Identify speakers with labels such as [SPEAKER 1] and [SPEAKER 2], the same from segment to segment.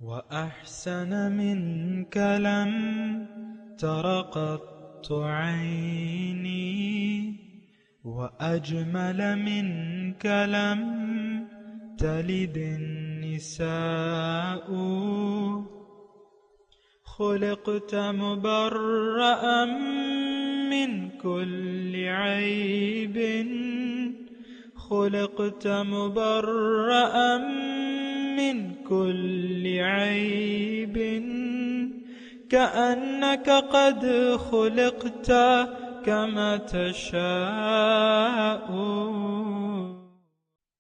[SPEAKER 1] وأحسن منك لم تر قط عيني وأجمل منك لم تلد النساء خلقت مبرأ من كل عيب خلقت مبرأ من كل عيب كأنك قد خلقت كما تشاء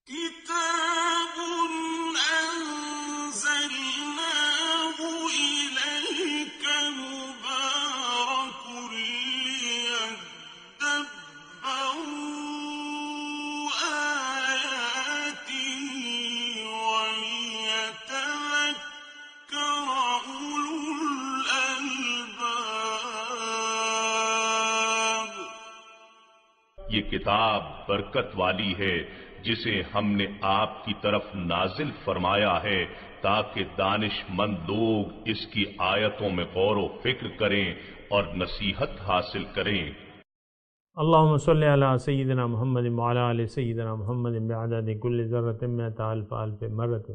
[SPEAKER 2] كتاب أنزلناه إليك مبارك ليدبروا آياته وليتذكر أولو الألباب.
[SPEAKER 3] یہ کتاب برکت والی ہے جسے ہم نے آپ کی طرف نازل فرمایا ہے تاکہ دانش مند لوگ اس کی آیتوں میں غور و فکر کریں اور نصیحت حاصل کریں.
[SPEAKER 4] اللہم صلی علی سیدنا محمد وعلی آل سیدنا محمد بعدد کل ذرۃ مئۃ الف الف مرۃ.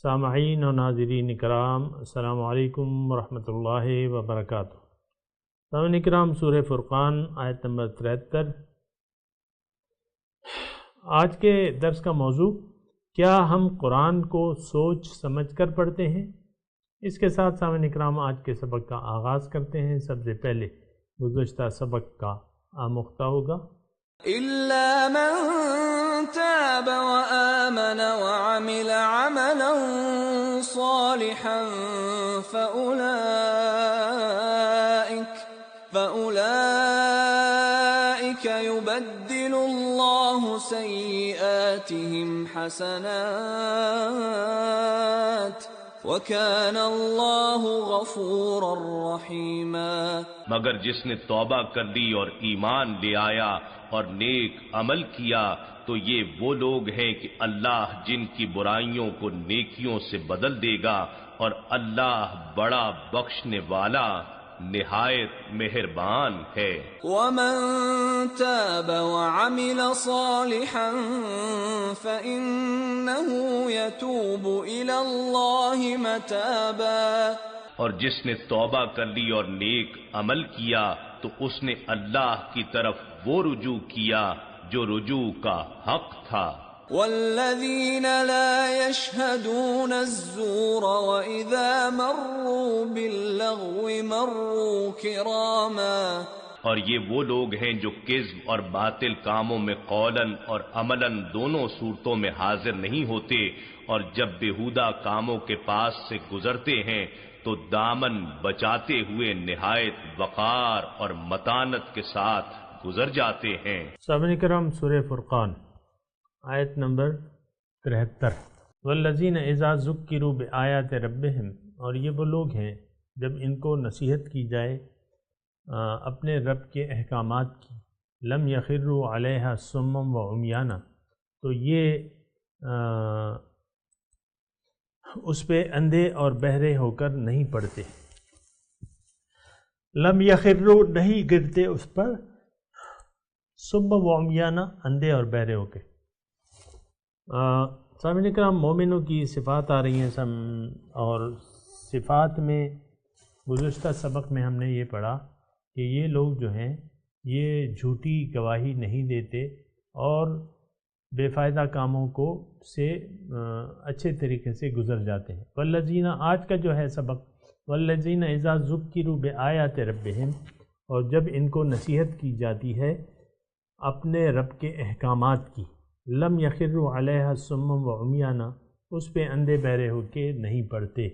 [SPEAKER 4] سامعین و ناظرین کرام، السلام علیکم ورحمۃ اللہ وبرکاتہ. سامعین کرام، سورہ فرقان آیت نمبر 73. آج کے درس کا موضوع، کیا ہم قرآن کو سوچ سمجھ کر پڑھتے ہیں؟ اس کے ساتھ سامعین اکرام آج کے سبق کا آغاز کرتے ہیں. سب سے پہلے گزشتہ سبق کا آموختہ ہوگا.
[SPEAKER 5] إِلَّا مَن تَابَ وَآمَنَ وَعَمِلَ عَمَلًا صَالِحًا فَأُولَئِكَ يُبَدِّلُ اللَّهُ سَيِّئَاتِهِمْ حَسَنَاتٍ وَكَانَ اللَّهُ غَفُورًا رَحِيمًا.
[SPEAKER 3] مگر جس نے توبہ کر لی اور ایمان لے آیا اور نیک عمل کیا تو یہ وہ لوگ ہیں کہ اللہ جن کی برائیوں کو نیکیوں سے بدل دے گا، اور اللہ بڑا بخشنے والا نہایت مہربان ہے.
[SPEAKER 5] وَمَن تَابَ وَعَمِلَ صَالِحًا فَإِنَّهُ يَتُوبُ إِلَى اللَّهِ مَتَابًا.
[SPEAKER 3] اور جس نے توبہ کر لی اور نیک عمل کیا تو اس نے اللہ کی طرف وہ رجوع کیا جو رجوع کا حق تھا.
[SPEAKER 5] وَالَّذِينَ لَا يَشْهَدُونَ الزُّورَ وَإِذَا مَرُّوا بِاللَّغْوِ مَرُّوا كِرَامًا.
[SPEAKER 3] اور یہ وہ لوگ ہیں جو کذب اور باطل کاموں میں قولاً اور عملاً دونوں صورتوں میں حاضر نہیں ہوتے، اور جب بیہودہ کاموں کے پاس سے گزرتے ہیں تو دامن بچاتے ہوئے نہایت وقار اور متانت کے ساتھ گزر جاتے ہیں.
[SPEAKER 4] سامعین کرام، سورہ فرقان آیت نمبر 73. والذین اذا ذکروا بآیات ربہم، اور یہ وہ لوگ ہیں جب ان کو نصیحت کی جائے اپنے رب کے احکامات کی، لم یخروا علیہا صما وعمیانا، تو یہ اس پہ اندھے اور بہرے ہو کر نہیں پڑتے. لم یخروا، نہیں گرتے اس پر، صما وعمیانا، اندھے اور بہرے ہو کے. سامعین کرام، مومنوں کی صفات آ رہی ہیں اور صفات میں گزشتہ سبق میں ہم نے یہ پڑھا کہ یہ لوگ جو ہیں یہ جھوٹی گواہی نہیں دیتے اور بے فائدہ کاموں کو سے اچھے طریقے سے گزر جاتے ہیں. والذین، آج کا جو ہے سبق، والذین اذا ذکروا بآیات ربہم، اور جب ان کو نصیحت کی جاتی ہے اپنے رب کے احکامات کی، لم یخروا علیہا صما وعمیانا، اس پہ اندھے بہرے ہو کے نہیں پڑتے.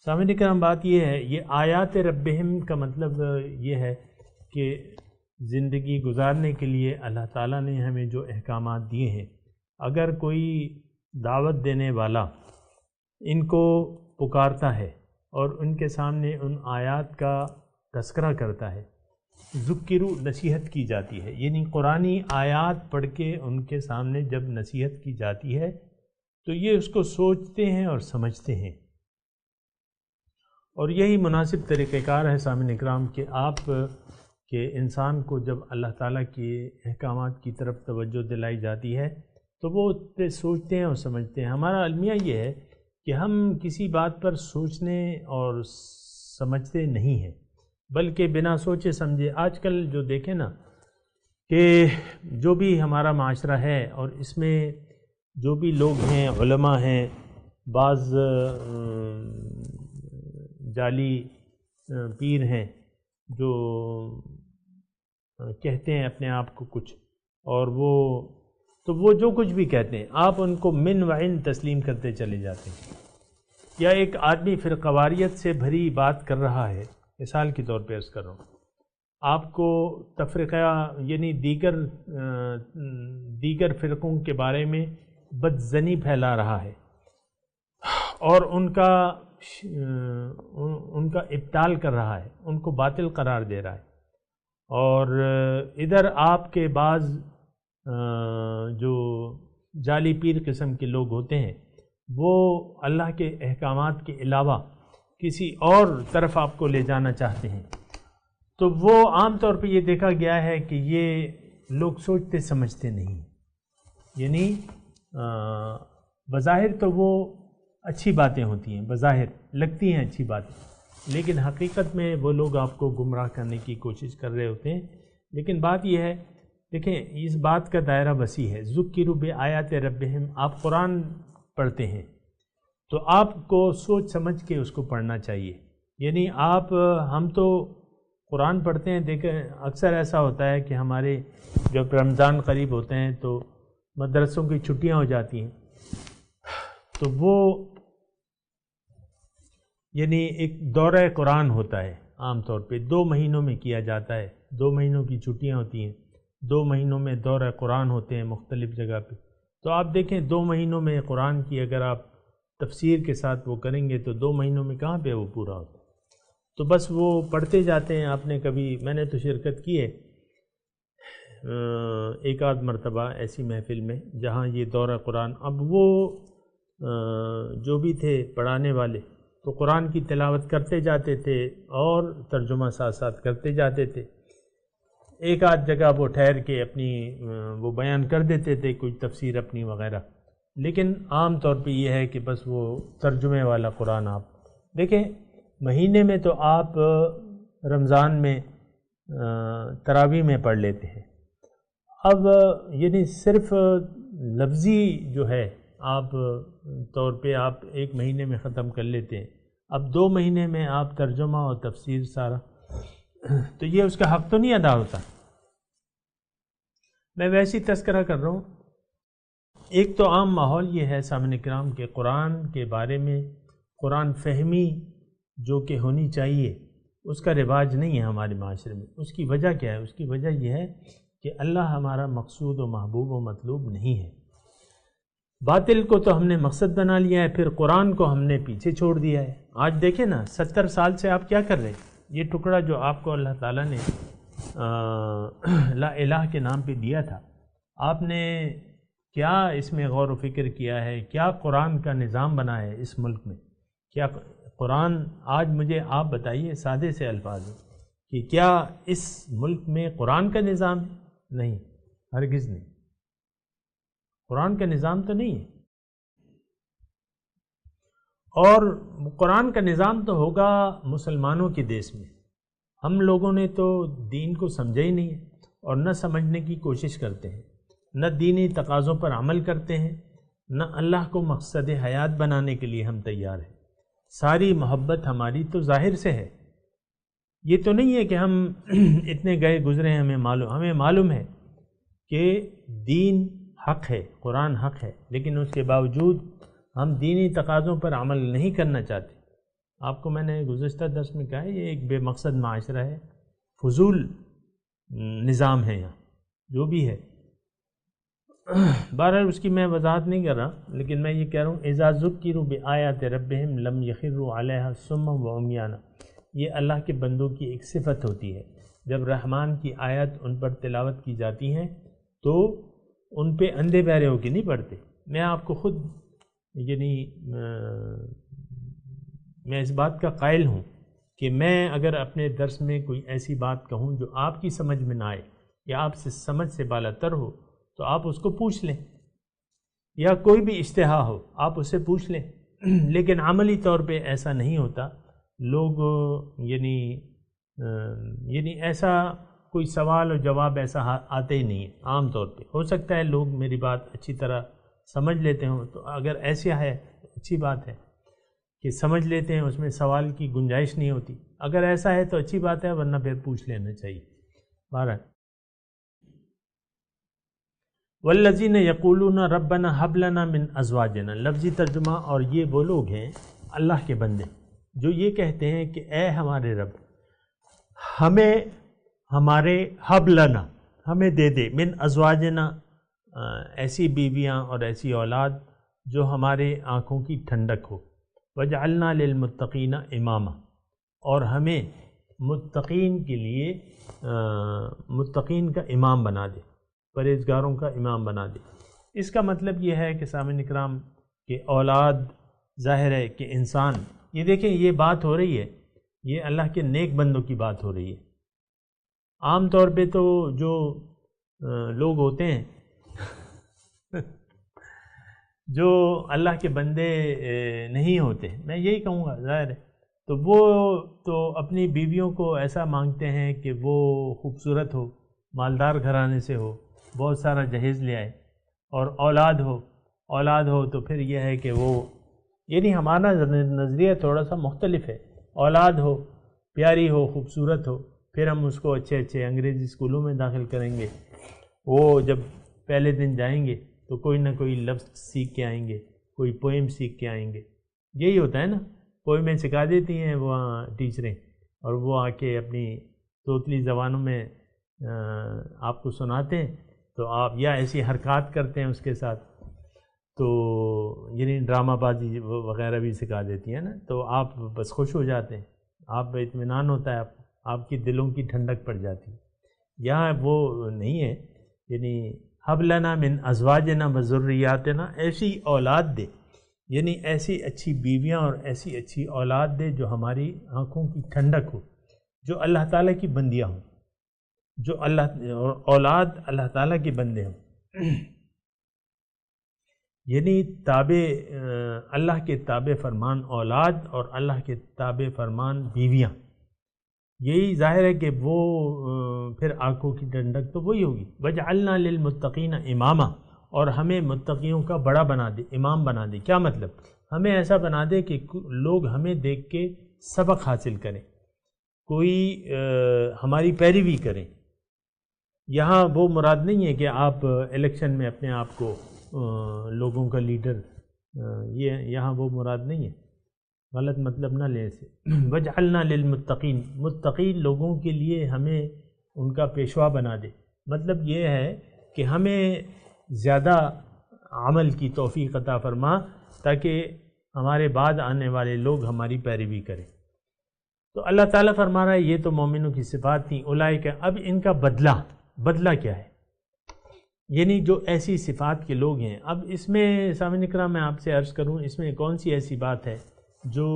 [SPEAKER 4] سامعین کرام، بات یہ ہے، یہ آیات ربہم کا مطلب یہ ہے کہ زندگی گزارنے کے لیے اللہ تعالیٰ نے ہمیں جو احکامات دیے ہیں، اگر کوئی دعوت دینے والا ان کو پکارتا ہے اور ان کے سامنے ان آیات کا تذکرہ کرتا ہے، ذکرو، نصیحت کی جاتی ہے، یعنی قرآنی آیات پڑھ کے ان کے سامنے جب نصیحت کی جاتی ہے تو یہ اس کو سوچتے ہیں اور سمجھتے ہیں. اور یہی مناسب طریقہ کار ہے سامعین اکرام کہ آپ کہ انسان کو جب اللہ تعالیٰ کے احکامات کی طرف توجہ دلائی جاتی ہے تو وہ سوچتے ہیں اور سمجھتے ہیں۔ ہمارا المیہ یہ ہے کہ ہم کسی بات پر سوچنے اور سمجھتے نہیں ہیں، بلکہ بنا سوچے سمجھے آج کل جو دیکھیں نا کہ جو بھی ہمارا معاشرہ ہے اور اس میں جو بھی لوگ ہیں، علماء ہیں، بعض جعلی پیر ہیں جو کہتے ہیں اپنے آپ کو کچھ، اور وہ جو کچھ بھی کہتے ہیں آپ ان کو من و عن تسلیم کرتے چلے جاتے ہیں۔ یا ایک آدمی فرقواریت سے بھری بات کر رہا ہے، مثال کے طور پہ عرض کر رہا ہوں، آپ کو تفرقہ یعنی دیگر فرقوں کے بارے میں بدظنی پھیلا رہا ہے اور ان کا ابطال کر رہا ہے، ان کو باطل قرار دے رہا ہے، اور ادھر آپ کے بعض جو جعلی پیر قسم کے لوگ ہوتے ہیں وہ اللہ کے احکامات کے علاوہ کسی اور طرف آپ کو لے جانا چاہتے ہیں۔ تو وہ عام طور پہ یہ دیکھا گیا ہے کہ یہ لوگ سوچتے سمجھتے نہیں، یعنی بظاہر تو وہ اچھی باتیں ہوتی ہیں، بظاہر لگتی ہیں اچھی باتیں، لیکن حقیقت میں وہ لوگ آپ کو گمراہ کرنے کی کوشش کر رہے ہوتے ہیں۔ لیکن بات یہ ہے، دیکھیں اس بات کا دائرہ وسیع ہے۔ ذکروا بآیات ربہم، آپ قرآن پڑھتے ہیں تو آپ کو سوچ سمجھ کے اس کو پڑھنا چاہیے، یعنی ہم تو قرآن پڑھتے ہیں، دیکھیں اکثر ایسا ہوتا ہے کہ ہمارے جب رمضان قریب ہوتے ہیں تو مدرسوں کی چھٹیاں ہو جاتی ہیں، تو وہ یعنی ایک دورہ قرآن ہوتا ہے، عام طور پہ 2 مہینوں میں کیا جاتا ہے، 2 مہینوں کی چھٹیاں ہوتی ہیں، 2 مہینوں میں دورہ قرآن ہوتے ہیں مختلف جگہ پہ۔ تو آپ دیکھیں 2 مہینوں میں قرآن کی اگر آپ تفسیر کے ساتھ وہ کریں گے تو 2 مہینوں میں کہاں پہ وہ پورا ہوتا ہے؟ تو بس وہ پڑھتے جاتے ہیں۔ آپ نے میں نے تو شرکت کی ہے ایک آدھ مرتبہ ایسی محفل میں جہاں یہ دورہ قرآن، اب وہ جو بھی تھے پڑھانے والے تو قرآن کی تلاوت کرتے جاتے تھے اور ترجمہ ساتھ ساتھ کرتے جاتے تھے۔ ایک آدھ جگہ وہ ٹھہر کے اپنی وہ بیان کر دیتے تھے کوئی تفسیر اپنی وغیرہ، لیکن عام طور پہ یہ ہے کہ بس وہ ترجمے والا قرآن آپ دیکھیں۔ مہینے میں تو آپ رمضان میں تراویح میں پڑھ لیتے ہیں، اب یعنی صرف لفظی جو ہے آپ طور پہ آپ 1 مہینے میں ختم کر لیتے ہیں، اب 2 مہینے میں آپ ترجمہ اور تفسیر سارا، تو یہ اس کا حق تو نہیں ادا ہوتا۔ میں ویسی تذکرہ کر رہا ہوں۔ ایک تو عام ماحول یہ ہے سامعین کرام کہ قرآن کے بارے میں قرآن فہمی جو کہ ہونی چاہیے اس کا رواج نہیں ہے ہمارے معاشرے میں۔ اس کی وجہ کیا ہے؟ اس کی وجہ یہ ہے کہ اللہ ہمارا مقصود و محبوب و مطلوب نہیں ہے، باطل کو تو ہم نے مقصد بنا لیا ہے، پھر قرآن کو ہم نے پیچھے چھوڑ دیا ہے۔ آج دیکھیں نا 70 سال سے آپ کیا کر رہے ہیں؟ یہ ٹکڑا جو آپ کو اللہ تعالیٰ نے لا الہ کے نام پہ دیا تھا، آپ نے کیا اس میں غور و فکر کیا ہے؟ کیا قرآن کا نظام بنا ہے اس ملک میں؟ کیا قرآن آج مجھے آپ بتائیے سادے سے الفاظ میں کہ کیا اس ملک میں قرآن کا نظام ہے؟ نہیں، ہرگز نہیں، قرآن کا نظام تو نہیں ہے۔ اور قرآن کا نظام تو ہوگا مسلمانوں کے دیس میں۔ ہم لوگوں نے تو دین کو سمجھا ہی نہیں ہے اور نہ سمجھنے کی کوشش کرتے ہیں، نہ دینی تقاضوں پر عمل کرتے ہیں، نہ اللہ کو مقصد حیات بنانے کے لیے ہم تیار ہیں۔ ساری محبت ہماری تو ظاہر سے ہے، یہ تو نہیں ہے کہ ہم اتنے گئے گزرے ہیں، ہمیں معلوم ہے کہ دین حق ہے، قرآن حق ہے، لیکن اس کے باوجود ہم دینی تقاضوں پر عمل نہیں کرنا چاہتے۔ آپ کو میں نے گزشتہ درس میں کہا ہے یہ ایک بے مقصد معاشرہ ہے، فضول نظام ہے یہاں جو بھی ہے۔ بہرحال اس کی میں وضاحت نہیں کر رہا، لیکن میں یہ کہہ رہا ہوں اذا ذکروا بآیات ربہم لم یخروا علیہا صما وعمیانا، یہ اللہ کے بندوں کی ایک صفت ہوتی ہے، جب رحمان کی آیات ان پر تلاوت کی جاتی ہیں تو ان پہ اندھے بہرے ہو کے نہیں پڑھتے۔ میں آپ کو خود یعنی میں اس بات کا قائل ہوں کہ میں اگر اپنے درس میں کوئی ایسی بات کہوں جو آپ کی سمجھ میں نہ آئے یا آپ سے سمجھ سے بالاتر ہو تو آپ اس کو پوچھ لیں، یا کوئی بھی اشتہا ہو آپ اسے پوچھ لیں، لیکن عملی طور پہ ایسا نہیں ہوتا۔ لوگ یعنی ایسا کوئی سوال و جواب ایسا آتے ہی نہیں ہے عام طور پہ۔ ہو سکتا ہے لوگ میری بات اچھی طرح سمجھ لیتے ہوں، تو اگر ایسا ہے تو اچھی بات ہے کہ سمجھ لیتے ہیں، اس میں سوال کی گنجائش نہیں ہوتی۔ اگر ایسا ہے تو اچھی بات ہے، ورنہ پھر پوچھ لینا چاہیے۔ بہرحال والذین یقولون ربنا ھب لنا من ازواجنا، لفظی ترجمہ، اور یہ وہ لوگ ہیں اللہ کے بندے جو یہ کہتے ہیں کہ اے ہمارے رب ہمیں ہمارے ھب لنا، ہمیں دے دے، من ازواجنا، ایسی بیویاں اور ایسی اولاد جو ہمارے آنکھوں کی ٹھنڈک ہو، وجعلنا للمتقین اماما، اور ہمیں متقین کے لیے متقین کا امام بنا دے، پرہیزگاروں کا امام بنا دے۔ اس کا مطلب یہ ہے کہ سامعین اکرام کہ اولاد، ظاہر ہے کہ انسان، یہ دیکھیں یہ بات ہو رہی ہے، یہ اللہ کے نیک بندوں کی بات ہو رہی ہے۔ عام طور پہ تو جو لوگ ہوتے ہیں جو اللہ کے بندے نہیں ہوتے، میں یہی کہوں گا، ظاہر ہے، تو وہ تو اپنی بیویوں کو ایسا مانگتے ہیں کہ وہ خوبصورت ہو، مالدار گھرانے سے ہو، بہت سارا جہیز لے آئے، اور اولاد ہو تو پھر یہ ہے کہ وہ، یعنی ہمارا نظریہ تھوڑا سا مختلف ہے۔ اولاد ہو، پیاری ہو، خوبصورت ہو، پھر ہم اس کو اچھے انگریزی اسکولوں میں داخل کریں گے۔ وہ جب پہلے دن جائیں گے تو کوئی نہ کوئی لفظ سیکھ کے آئیں گے، کوئی پوئم سیکھ کے آئیں گے۔ یہی ہوتا ہے نا، پوئمیں سکھا دیتی ہیں وہاں ٹیچریں، اور وہ آ کے اپنی توتلی زبانوں میں آپ کو سناتے ہیں، تو آپ یا ایسی حرکات کرتے ہیں اس کے ساتھ، تو یعنی ڈرامہ بازی وغیرہ بھی سکھا دیتی ہیں نا، تو آپ بس خوش ہو جاتے ہیں، آپ اطمینان ہوتا ہے، آپ کی دلوں کی ٹھنڈک پڑ جاتی ہے۔ یہاں وہ نہیں ہے، یعنی ھب لنا من ازواجنا وذریاتنا، ایسی اولاد دے، یعنی ایسی اچھی بیویاں اور ایسی اچھی اولاد دے جو ہماری آنکھوں کی ٹھنڈک ہو، جو اللہ تعالیٰ کی بندیاں ہوں، جو اولاد اللہ تعالیٰ کے بندے ہوں، یعنی تابع، اللہ کے تابع فرمان اولاد اور اللہ کے تابع فرمان بیویاں۔ یہی ظاہر ہے کہ وہ پھر آنکھوں کی ٹھنڈک تو وہی ہوگی۔ وجعلنا للمتقین اماما، اور ہمیں متقیوں کا بڑا بنا دے، امام بنا دے۔ کیا مطلب؟ ہمیں ایسا بنا دے کہ لوگ ہمیں دیکھ کے سبق حاصل کریں، کوئی ہماری پیروی کریں۔ یہاں وہ مراد نہیں ہے کہ آپ الیکشن میں اپنے آپ کو لوگوں کا لیڈر، یہ یہاں وہ مراد نہیں ہے، غلط مطلب نہ لیں اسے۔ وجعلنا للمتقین، متقین لوگوں کے لیے ہمیں ان کا پیشوا بنا دے۔ مطلب یہ ہے کہ ہمیں زیادہ عمل کی توفیق عطا فرما تاکہ ہمارے بعد آنے والے لوگ ہماری پیروی کریں۔ تو اللہ تعالیٰ فرما رہا ہے یہ تو مومنوں کی صفات تھیں، اولئک، اب ان کا بدلہ کیا ہے؟ یعنی جو ایسی صفات کے لوگ ہیں۔ اب اس میں سامعین اکرام میں آپ سے عرض کروں، اس میں کون سی ایسی بات ہے جو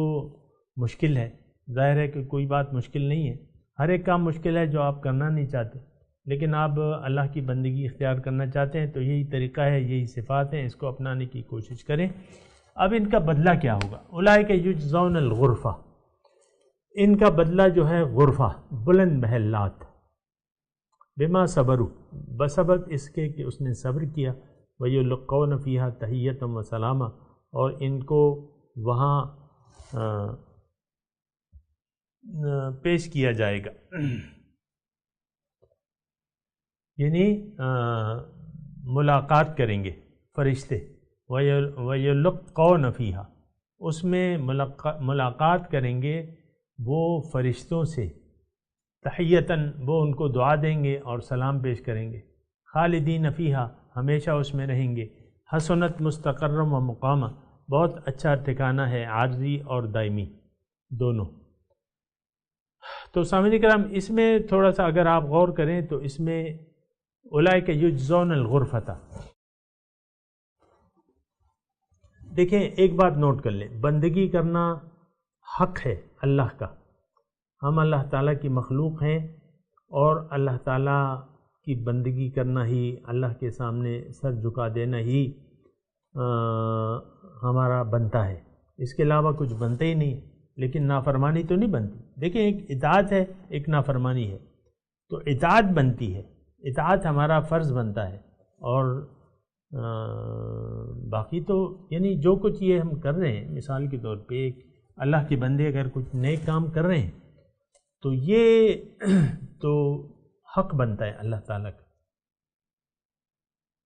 [SPEAKER 4] مشکل ہے؟ ظاہر ہے کہ کوئی بات مشکل نہیں ہے، ہر ایک کام مشکل ہے جو آپ کرنا نہیں چاہتے، لیکن آپ اللہ کی بندگی اختیار کرنا چاہتے ہیں، تو یہی طریقہ ہے، یہی صفات ہیں، اس کو اپنانے کی کوشش کریں۔ اب ان کا بدلہ کیا ہوگا؟ اولئک یجزون الغرفہ، ان کا بدلہ جو ہے غرفہ، بلند محلات، بما صبروا، بسبب اس کے کہ اس نے صبر کیا، ویلقون فیہا تحیۃ و سلامہ، اور ان کو وہاں پیش کیا جائے گا، یعنی ملاقات کریں گے فرشتے، وَيُلَقَّوْنَ فِيهَا، اس میں ملاقات کریں گے وہ فرشتوں سے، تحیتاً، وہ ان کو دعا دیں گے اور سلام پیش کریں گے، خالدین فیہا، ہمیشہ اس میں رہیں گے، حسنت مستقرم و مقامہ، بہت اچھا ٹھکانہ ہے، عارضی اور دائمی دونوں۔ تو سامعین کرام اس میں تھوڑا سا اگر آپ غور کریں تو اس میں اولئک یجزون الغرفۃ، دیکھیں ایک بات نوٹ کر لیں، بندگی کرنا حق ہے اللہ کا، ہم اللہ تعالیٰ کی مخلوق ہیں اور اللہ تعالیٰ کی بندگی کرنا ہی، اللہ کے سامنے سر جھکا دینا ہی ہمارا بنتا ہے، اس کے علاوہ کچھ بنتا ہی نہیں۔ لیکن نافرمانی تو نہیں بنتی۔ دیکھیں ایک اطاعت ہے، ایک نافرمانی ہے، تو اطاعت بنتی ہے، اطاعت ہمارا فرض بنتا ہے، اور باقی تو یعنی جو کچھ یہ ہم کر رہے ہیں، مثال کے طور پہ ایک اللہ کے بندے اگر کچھ نیک کام کر رہے ہیں تو یہ تو حق بنتا ہے اللہ تعالیٰ کا۔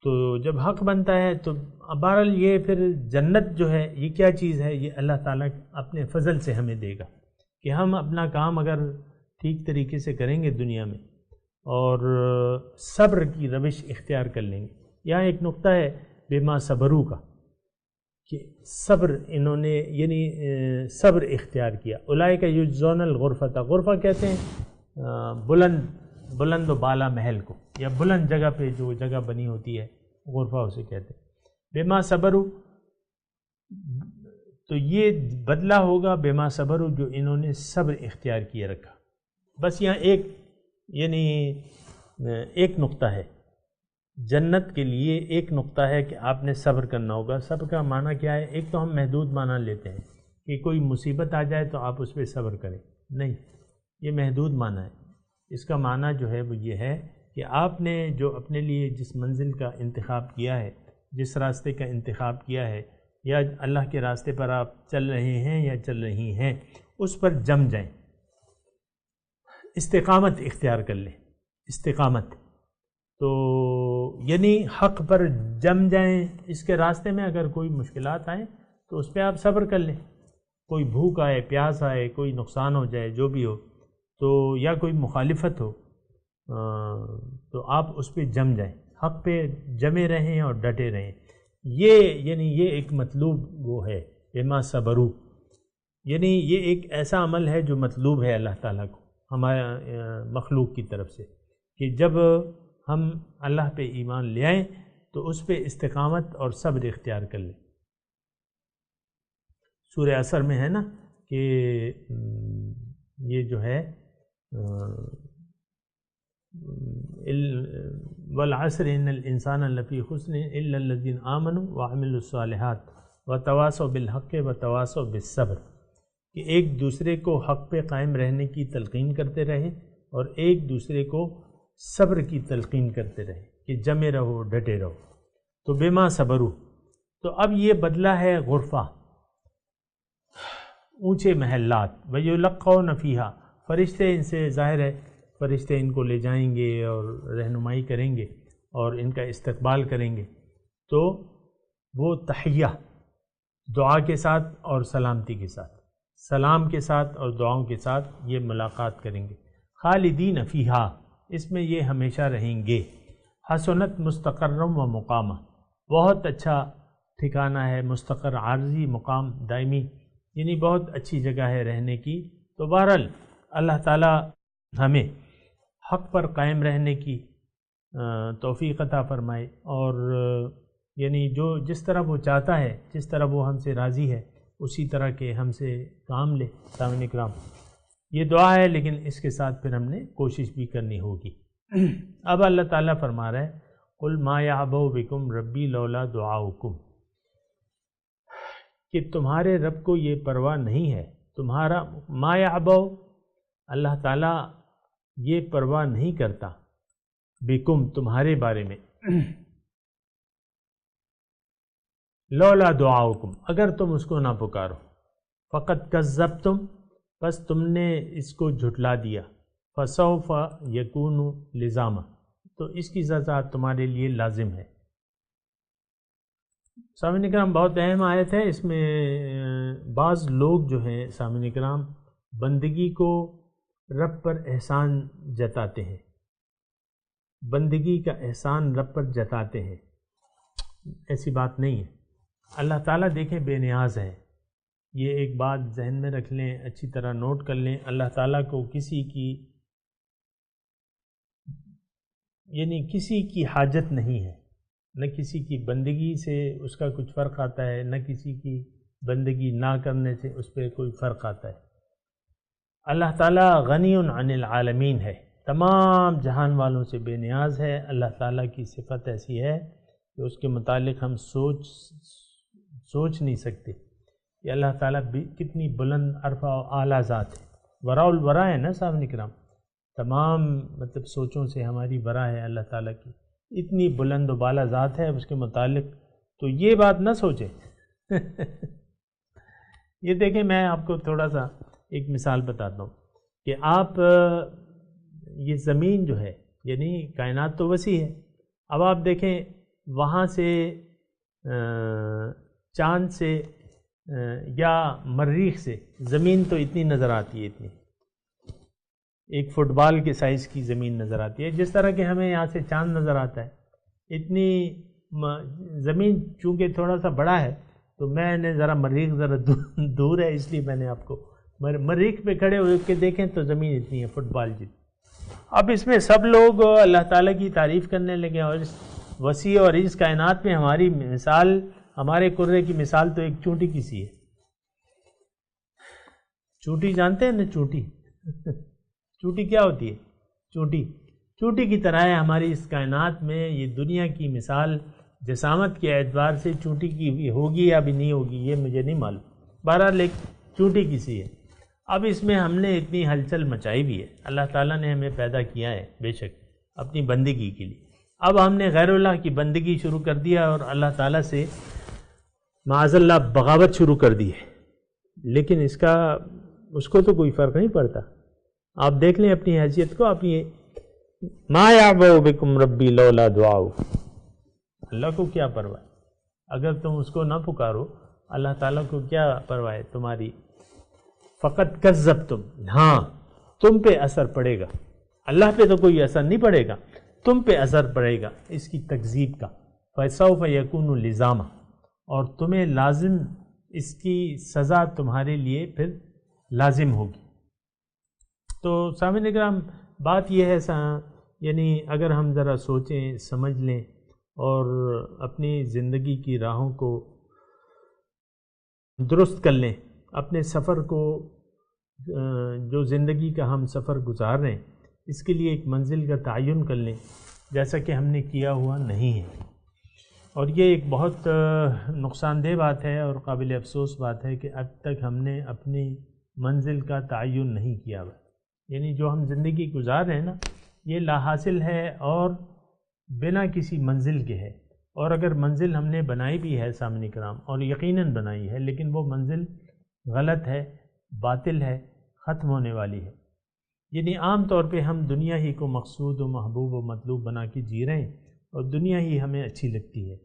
[SPEAKER 4] تو جب حق بنتا ہے تو بہرحال یہ پھر جنت جو ہے یہ کیا چیز ہے، یہ اللہ تعالیٰ اپنے فضل سے ہمیں دے گا کہ ہم اپنا کام اگر ٹھیک طریقے سے کریں گے دنیا میں اور صبر کی روش اختیار کر لیں گے۔ یہاں ایک نقطہ ہے بما صبرو کا، کہ صبر انہوں نے یعنی صبر اختیار کیا۔ اولئک یجزون الغرفۃ، غرفہ کہتے ہیں بلند و بالا محل کو، یا بلند جگہ پہ جو جگہ بنی ہوتی ہے غرفہ اسے کہتے ہیں۔ بما صبرو، تو یہ بدلہ ہوگا بما صبرو جو انہوں نے صبر اختیار کیے رکھا۔ بس یہاں ایک نقطہ ہے جنت کے لیے، ایک نقطہ ہے کہ آپ نے صبر کرنا ہوگا۔ صبر کا معنی کیا ہے؟ ایک تو ہم محدود معنی لیتے ہیں کہ کوئی مصیبت آ جائے تو آپ اس پہ صبر کریں، نہیں، یہ محدود معنی ہے۔ اس کا معنی جو ہے وہ یہ ہے کہ آپ نے جو اپنے لیے جس منزل کا انتخاب کیا ہے، جس راستے کا انتخاب کیا ہے، یا اللہ کے راستے پر آپ چل رہے ہیں یا چل رہی ہیں، اس پر جم جائیں، استقامت اختیار کر لیں۔ استقامت تو یعنی حق پر جم جائیں۔ اس کے راستے میں اگر کوئی مشکلات آئیں تو اس پہ آپ صبر کر لیں، کوئی بھوک آئے، پیاس آئے، کوئی نقصان ہو جائے، جو بھی ہو، تو یا کوئی مخالفت ہو تو آپ اس پہ جم جائیں، حق پہ جمے رہیں اور ڈٹے رہیں۔ یہ ایک مطلوب وہ ہے بما صبرو، یعنی یہ ایک ایسا عمل ہے جو مطلوب ہے اللہ تعالیٰ کو ہمارا مخلوق کی طرف سے، کہ جب ہم اللہ پہ ایمان لے آئیں تو اس پہ استقامت اور صبر اختیار کر لیں۔ سورہ عصر میں ہے نا کہ یہ جو ہے والعصر ان الانسان لفی خسر الا الذین آمنوا وعملوا الصالحات وتواصوا بالحق وتواصوا بالصبر، کہ ایک دوسرے کو حق پہ قائم رہنے کی تلقین کرتے رہے اور ایک دوسرے کو صبر کی تلقین کرتے رہے کہ جمے رہو، ڈٹے رہو۔ تو بما صبرو، تو اب یہ بدلہ ہے غرفہ، اونچے محلات، وَيُلَقَّوْنَ فِيهَا، فرشتے ان سے ظاہر ہے فرشتے ان کو لے جائیں گے اور رہنمائی کریں گے اور ان کا استقبال کریں گے، تو وہ تحیہ دعا کے ساتھ اور سلامتی کے ساتھ، سلام کے ساتھ اور دعاؤں کے ساتھ یہ ملاقات کریں گے۔ خالدین فیہا، اس میں یہ ہمیشہ رہیں گے۔ حسنت مستقرم و مقامہ، بہت اچھا ٹھکانہ ہے، مستقر عارضی، مقام دائمی، یعنی بہت اچھی جگہ ہے رہنے کی۔ تو بہرحال اللہ تعالی ہمیں حق پر قائم رہنے کی توفیق عطا فرمائے، اور یعنی جس طرح وہ چاہتا ہے، جس طرح وہ ہم سے راضی ہے، اسی طرح کے ہم سے کام لے۔ سامعین کرام، یہ دعا ہے، لیکن اس کے ساتھ پھر ہم نے کوشش بھی کرنی ہوگی۔ اب اللہ تعالیٰ فرما رہا ہے قُلْ مَا يَعْبَؤُ بِكُمْ رَبِّي لَوْلَا دُعَاؤُكُمْ، کہ تمہارے رب کو یہ پرواہ نہیں ہے، تمہارا ما يَعْبَؤُ، اللہ تعالیٰ یہ پرواہ نہیں کرتا، بِكُمْ، تمہارے بارے میں، لولا دعاؤکم، اگر تم اس کو نہ پکارو، فقط کذبتم، بس تم نے اس کو جھٹلا دیا، فسوف یکون لزاما، تو اس کی سزا تمہارے لیے لازم ہے۔ سامعین اکرام، بہت اہم آیت ہے، اس میں بعض لوگ جو ہیں سامعین اکرام بندگی کو رب پر احسان جتاتے ہیں، بندگی کا احسان رب پر جتاتے ہیں، ایسی بات نہیں ہے۔ اللہ تعالیٰ دیکھیں بے نیاز ہے، یہ ایک بات ذہن میں رکھ لیں، اچھی طرح نوٹ کر لیں۔ اللہ تعالیٰ کو کسی کی حاجت نہیں ہے، نہ کسی کی بندگی سے اس کا کچھ فرق آتا ہے، نہ کسی کی بندگی نہ کرنے سے اس پہ کوئی فرق آتا ہے۔ اللہ تعالیٰ غنی عن العالمین ہے، تمام جہان والوں سے بے نیاز ہے۔ اللہ تعالیٰ کی صفت ایسی ہے کہ اس کے متعلق ہم سوچ نہیں سکتے کہ اللہ تعالیٰ کتنی بلند عرفہ و اعلیٰ ذات ہے۔ وراء الورا ہے نا صاحب اکرام، تمام مطلب سوچوں سے ہماری ورا ہے اللہ تعالیٰ کی، اتنی بلند و بالا ذات ہے اس کے متعلق، تو یہ بات نہ سوچیں۔ یہ دیکھیں، میں آپ کو تھوڑا سا ایک مثال بتاتا ہوں کہ آپ یہ زمین جو ہے، یعنی کائنات تو وسیع ہے، اب آپ دیکھیں وہاں سے چاند سے یا مریخ سے زمین تو اتنی نظر آتی ہے، اتنی ایک فٹ بال کے سائز کی زمین نظر آتی ہے، جس طرح کہ ہمیں یہاں سے چاند نظر آتا ہے۔ اتنی زمین چونکہ تھوڑا سا بڑا ہے تو میں نے ذرا مریخ ذرا دور ہے، اس لیے میں نے آپ کو مریخ پہ کھڑے ہو کے دیکھیں تو زمین اتنی ہے فٹ بال جتنی۔ اب اس میں سب لوگ اللہ تعالیٰ کی تعریف کرنے لگے، اور اس وسیع اور اس کائنات میں ہماری مثال، ہمارے کرے کی مثال تو ایک چونٹی کی سی ہے۔ چونٹی جانتے ہیں نا؟ چونٹی چونٹی کیا ہوتی ہے؟ چونٹی کی طرح ہے ہماری اس کائنات میں یہ دنیا کی مثال۔ جسامت کے اعتبار سے چونٹی کی ہوگی یا بھی نہیں ہوگی یہ مجھے نہیں معلوم، بہرحال ایک چونٹی کی سی ہے۔ اب اس میں ہم نے اتنی ہلچل مچائی بھی ہے، اللہ تعالیٰ نے ہمیں پیدا کیا ہے بے شک اپنی بندگی کے لیے۔ اب ہم نے غیر اللہ کی بندگی شروع کر دیا اور اللہ تعالیٰ سے معاذ اللہ بغاوت شروع کر دی ہے، لیکن اس کو تو کوئی فرق نہیں پڑتا۔ آپ دیکھ لیں اپنی حیثیت کو، آپ یہ ما یعبأ بکم ربی لولا دعاؤ، اللہ کو کیا پرواہ، اگر تم اس کو نہ پکارو اللہ تعالیٰ کو کیا پرواہ ہے تمہاری۔ فقط کذبتم، ہاں تم پہ اثر پڑے گا، اللہ پہ تو کوئی اثر نہیں پڑے گا، تم پہ اثر پڑے گا اس کی تکذیب کا۔ فسوف یکون لزاما، اور تمہیں لازم اس کی سزا تمہارے لیے پھر لازم ہوگی۔ تو سامعین اکرام بات یہ ہے یعنی اگر ہم ذرا سوچیں سمجھ لیں اور اپنی زندگی کی راہوں کو درست کر لیں، اپنے سفر کو جو زندگی کا ہم سفر گزار رہے ہیں اس کے لیے ایک منزل کا تعین کر لیں، جیسا کہ ہم نے کیا ہوا نہیں ہے۔ اور یہ ایک بہت نقصان دہ بات ہے اور قابل افسوس بات ہے کہ اب تک ہم نے اپنی منزل کا تعین نہیں کیا ہوا، یعنی جو ہم زندگی گزار رہے ہیں نا یہ لا حاصل ہے اور بنا کسی منزل کے ہے، اور اگر منزل ہم نے بنائی بھی ہے سامعین کرام اور یقیناً بنائی ہے، لیکن وہ منزل غلط ہے، باطل ہے، ختم ہونے والی ہے۔ یعنی عام طور پہ ہم دنیا ہی کو مقصود و محبوب و مطلوب بنا کے جی رہے ہیں اور دنیا ہی ہمیں اچھی لگتی ہے،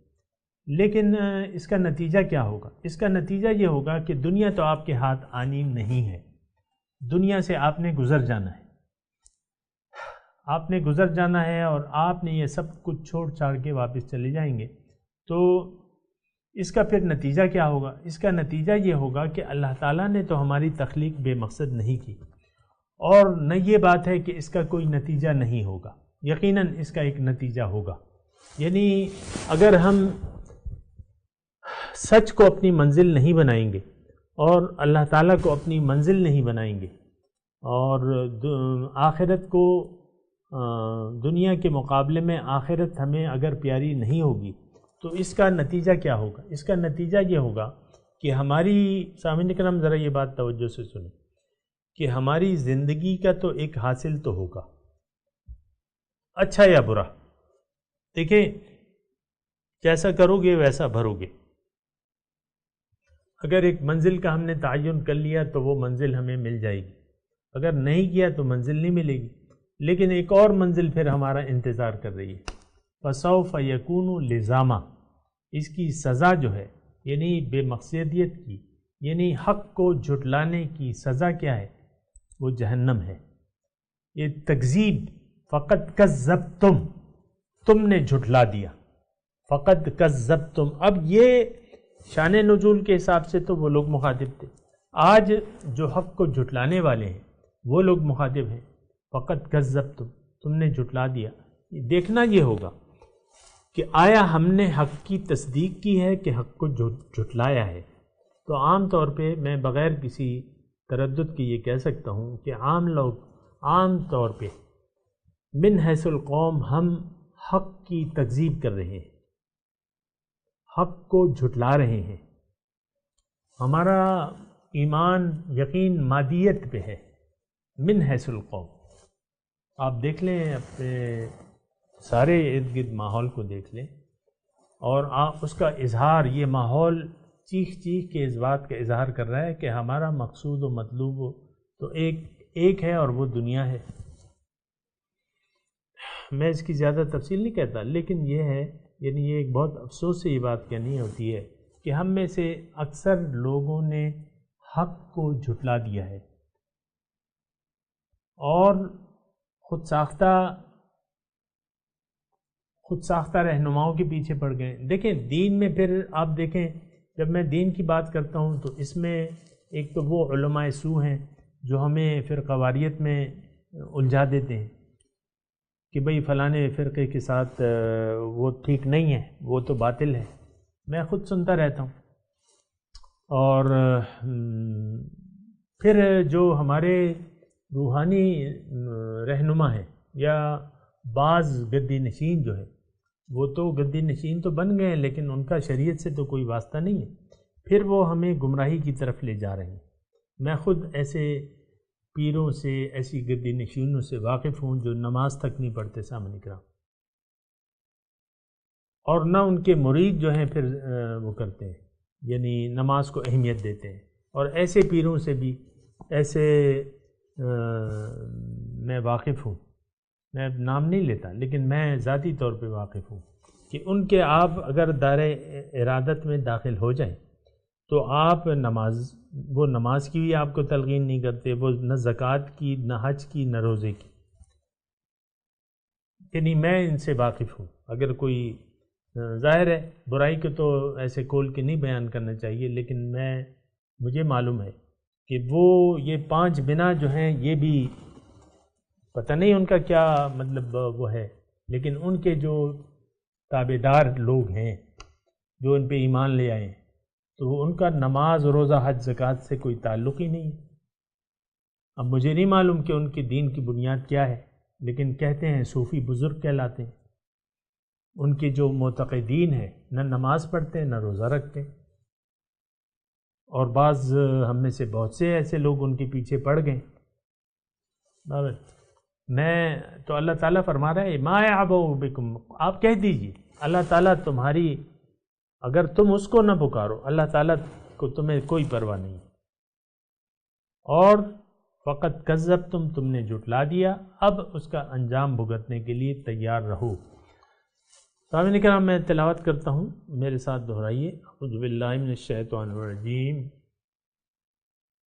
[SPEAKER 4] لیکن اس کا نتیجہ کیا ہوگا؟ اس کا نتیجہ یہ ہوگا کہ دنیا تو آپ کے ہاتھ آنی نہیں ہے، دنیا سے آپ نے گزر جانا ہے، آپ نے گزر جانا ہے اور آپ نے یہ سب کچھ چھوڑ چھاڑ کے واپس چلے جائیں گے۔ تو اس کا پھر نتیجہ کیا ہوگا؟ اس کا نتیجہ یہ ہوگا کہ اللہ تعالیٰ نے تو ہماری تخلیق بے مقصد نہیں کی، اور نہ یہ بات ہے کہ اس کا کوئی نتیجہ نہیں ہوگا، یقیناً اس کا ایک نتیجہ ہوگا۔ یعنی اگر ہم سچ کو اپنی منزل نہیں بنائیں گے اور اللہ تعالیٰ کو اپنی منزل نہیں بنائیں گے اور آخرت کو دنیا کے مقابلے میں آخرت ہمیں اگر پیاری نہیں ہوگی تو اس کا نتیجہ کیا ہوگا؟ اس کا نتیجہ یہ ہوگا کہ ہماری سامعین کرام ذرا یہ بات توجہ سے سنیں کہ ہماری زندگی کا تو ایک حاصل تو ہوگا، اچھا یا برا۔ دیکھیں جیسا کرو گے ویسا بھرو گے۔ اگر ایک منزل کا ہم نے تعین کر لیا تو وہ منزل ہمیں مل جائے گی، اگر نہیں کیا تو منزل نہیں ملے گی، لیکن ایک اور منزل پھر ہمارا انتظار کر رہی ہے۔ فسوف یکون لزاما، اس کی سزا جو ہے یعنی بے مقصدیت کی، یعنی حق کو جھٹلانے کی سزا کیا ہے؟ وہ جہنم ہے۔ یہ تکذیب، فقط کذبتم، تم نے جھٹلا دیا، فقط کذبتم۔ اب یہ شان نزول کے حساب سے تو وہ لوگ مخاطب تھے، آج جو حق کو جھٹلانے والے ہیں وہ لوگ مخاطب ہیں۔ فقط کذبتم، تم نے جھٹلا دیا۔ دیکھنا یہ ہوگا کہ آیا ہم نے حق کی تصدیق کی ہے کہ حق کو جھٹلایا ہے؟ تو عام طور پہ میں بغیر کسی تردد کے یہ کہہ سکتا ہوں کہ عام لوگ عام طور پہ من حیث القوم ہم حق کی تکذیب کر رہے ہیں، حق کو جھٹلا رہے ہیں. ہمارا ایمان یقین مادیت پہ ہے. من حیث القوم آپ دیکھ لیں، اپنے سارے ارد گرد ماحول کو دیکھ لیں اور آپ اس کا اظہار، یہ ماحول چیخ چیخ کے اس بات کا اظہار کر رہا ہے کہ ہمارا مقصود و مطلوب تو ایک ہے اور وہ دنیا ہے. میں اس کی زیادہ تفصیل نہیں کہتا، لیکن یہ ہے، یعنی یہ ایک بہت افسوس سے یہ بات کہنی ہوتی ہے کہ ہم میں سے اکثر لوگوں نے حق کو جھٹلا دیا ہے اور خود ساختہ رہنماؤں کے پیچھے پڑ گئے. دیکھیں دین میں پھر آپ دیکھیں، جب میں دین کی بات کرتا ہوں تو اس میں ایک تو وہ علماء سو ہیں جو ہمیں پھر قواریت میں الجھا دیتے ہیں کہ بھئی فلانے فرقے کے ساتھ وہ ٹھیک نہیں ہے، وہ تو باطل ہے. میں خود سنتا رہتا ہوں. اور پھر جو ہمارے روحانی رہنما ہیں یا بعض گدی نشین جو ہے، وہ تو گدی نشین تو بن گئے ہیں لیکن ان کا شریعت سے تو کوئی واسطہ نہیں ہے، پھر وہ ہمیں گمراہی کی طرف لے جا رہے ہیں. میں خود ایسے پیروں سے، ایسی گدی نشینوں سے واقف ہوں جو نماز تک نہیں پڑھتے سامنے کرام، اور نہ ان کے مرید جو ہیں پھر وہ کرتے ہیں، یعنی نماز کو اہمیت دیتے ہیں. اور ایسے پیروں سے بھی ایسے میں واقف ہوں، میں نام نہیں لیتا لیکن میں ذاتی طور پہ واقف ہوں کہ ان کے آپ اگر دائرہ ارادت میں داخل ہو جائیں تو آپ وہ نماز کی بھی آپ کو تلقین نہیں کرتے، وہ نہ زکوٰۃ کی، نہ حج کی، نہ روزے کی. یعنی میں ان سے واقف ہوں. اگر کوئی ظاہر ہے برائی کو تو ایسے کھول کے نہیں بیان کرنا چاہیے، لیکن مجھے معلوم ہے کہ وہ یہ 5 بنا جو ہیں یہ بھی پتہ نہیں ان کا کیا مطلب وہ ہے، لیکن ان کے جو تابع دار لوگ ہیں جو ان پہ ایمان لے آئے ہیں تو ان کا نماز، روزہ، حج، زکوٰۃ سے کوئی تعلق ہی نہیں. اب مجھے نہیں معلوم کہ ان کے دین کی بنیاد کیا ہے، لیکن کہتے ہیں صوفی بزرگ کہلاتے ہیں. ان کے جو معتقدین ہیں نہ نماز پڑھتے ہیں نہ روزہ رکھتے ہیں، اور بعض ہم میں سے بہت سے ایسے لوگ ان کے پیچھے پڑ گئے. میں تو اللہ تعالیٰ فرما رہا ہے ما یعبؤ بکم، آپ کہہ دیجئے اللہ تعالیٰ تمہاری، اگر تم اس کو نہ پکارو اللہ تعالیٰ کو تمہیں کوئی پرواہ نہیں. اور فقط کذبتم، تم نے جھٹلا دیا، اب اس کا انجام بھگتنے کے لیے تیار رہو. سامعین کرام میں تلاوت کرتا ہوں، میرے ساتھ دہرائیے. اعوذ باللہ من الشیطان الرجیم،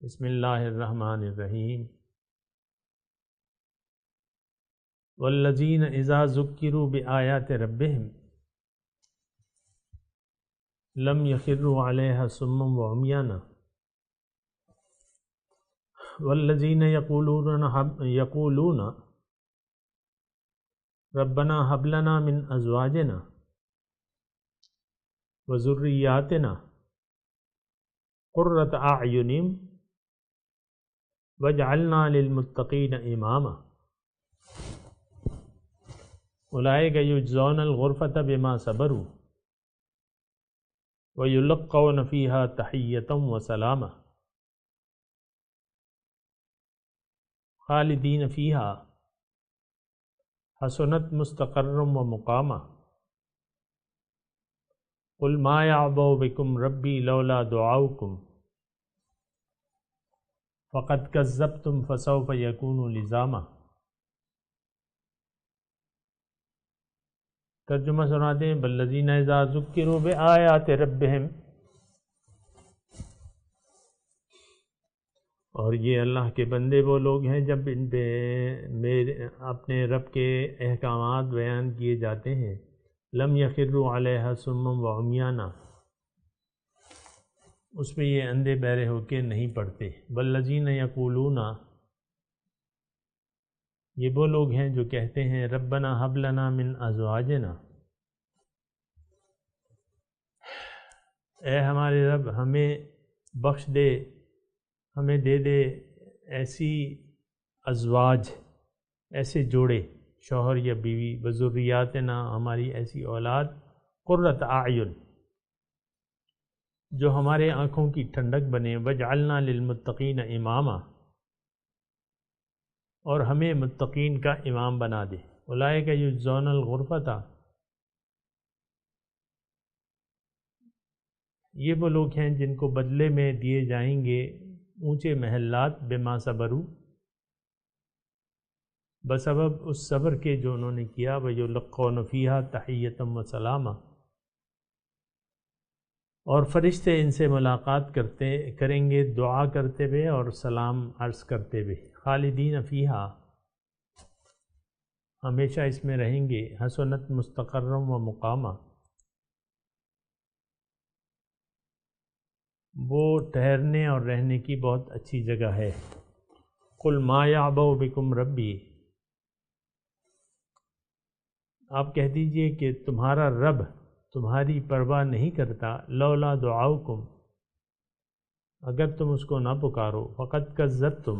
[SPEAKER 4] بسم اللہ الرحمن الرحیم. والذین اذا ذکروا بآیات ربہم لم یخروا علیہا صما وعمیانا والذین یقولون ربنا هب لنا من ازواجنا وذریاتنا قرۃ اعین واجعلنا للمتقین اماما اولئک یجزون الغرفۃ بما صبروا وَيُلَقَّوْنَ فِيهَا تَحِيَّةً وَسَلَامًا خَالِدِينَ فِيهَا حَسُنَتْ مُسْتَقَرًّا وَمُقَامًا قُلْ مَا يَعْبَؤُ بِكُمْ رَبِّي لَوْلَا دُعَاؤُكُمْ فَقَدْ كَذَّبْتُمْ فَسَوْفَ يَكُونُ لِزَامًا. ترجمہ سناتے ہیں. والذین اذا ذکروا بآیات ربہم، اور یہ اللہ کے بندے وہ لوگ ہیں جب ان پہ اپنے رب کے احکامات بیان کیے جاتے ہیں، لم یخروا علیہا صما وعمیانا، اس پہ یہ اندھے بہرے ہو کے نہیں پڑھتے. والذین یقولون، یہ وہ لوگ ہیں جو کہتے ہیں ربنا ہب لنا من ازواجنا، اے ہمارے رب ہمیں بخش دے، ہمیں دے دے ایسی ازواج، ایسے جوڑے، شوہر یا بیوی، بذریاتنا، ہماری ایسی اولاد، قرۃ اعین، جو ہمارے آنکھوں کی ٹھنڈک بنے، وجعلنا للمتقین اماما، اور ہمیں متقین کا امام بنا دے۔ اولئک یجزون الغرفۃ، یہ وہ لوگ ہیں جن کو بدلے میں دیے جائیں گے اونچے محلات، بما صبروا، بسبب اس صبر کے جو انہوں نے کیا، ویلقون فیہا تحیۃ وسلاما، اور فرشتے ان سے ملاقات کریں گے دعا کرتے ہوئے اور سلام عرض کرتے ہوئے، خالدین فیہا، ہمیشہ اس میں رہیں گے، حسنت مستقرا و مقاما، وہ ٹھہرنے اور رہنے کی بہت اچھی جگہ ہے۔ قل ما یعبأ بکم ربی، آپ کہہ دیجئے کہ تمہارا رب تمہاری پرواہ نہیں کرتا، لولا دعاؤکم، اگر تم اس کو نہ پکارو، فقد کذبتم،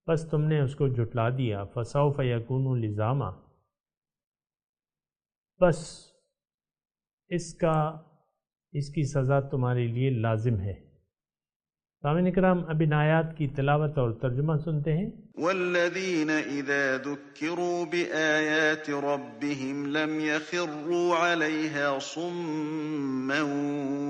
[SPEAKER 4] بس تم نے اس کو جھٹلا دیا، فسوف یکون لزاما، بس اس کی سزا تمہارے لیے لازم ہے۔ سامعین کرام، اب ان آیات کی تلاوت اور ترجمہ سنتے ہیں۔
[SPEAKER 2] والذين إذا ذكروا بآيات ربهم لم يخروا عليها صما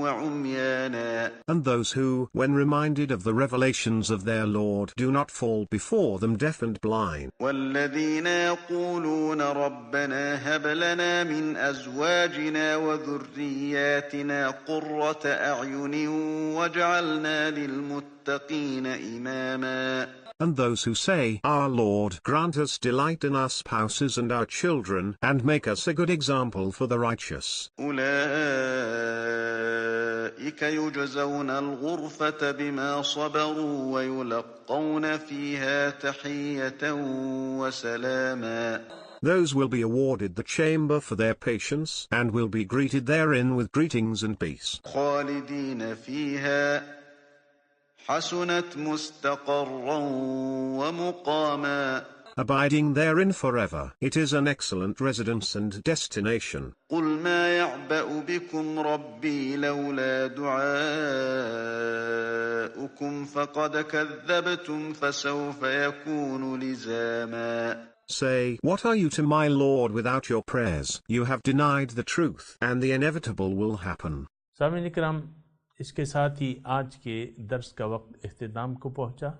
[SPEAKER 2] وعميانا.
[SPEAKER 6] And those who, when reminded of the revelations of their Lord, do not fall before them deaf and blind.
[SPEAKER 2] والذين يقولون ربنا هب لنا من أزواجنا وذرياتنا قرة أعين واجعلنا للمتقين إماما.
[SPEAKER 6] And those who say, Our Lord, grant us delight in our spouses and our children, and make us a good example for the righteous.
[SPEAKER 2] أولئك يجزون الغرفة بما صبروا ويلقون فيها تحية وسلاما.
[SPEAKER 6] Those will be awarded the chamber for their patience, and will be greeted therein with greetings and peace.
[SPEAKER 2] خالدين فيها حسنت مستقرا ومقاما.
[SPEAKER 6] Abiding therein forever, it is an excellent residence and destination.
[SPEAKER 2] قل ما يعبأ بكم ربي لولا دعاؤكم فقد كذبتم فسوف يكون لزاما.
[SPEAKER 6] Say, what are you to my Lord without your prayers? You have denied the truth, and the inevitable will happen.
[SPEAKER 4] سامعین کرام، اس کے ساتھ ہی آج کے درس کا وقت اختتام کو پہنچا۔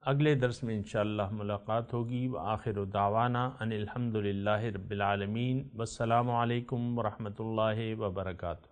[SPEAKER 4] اگلے درس میں انشاءاللہ ملاقات ہوگی۔ وآخر دعوانا ان الحمدللہ رب العالمین، والسلام علیکم ورحمۃ اللہ وبرکاتہ۔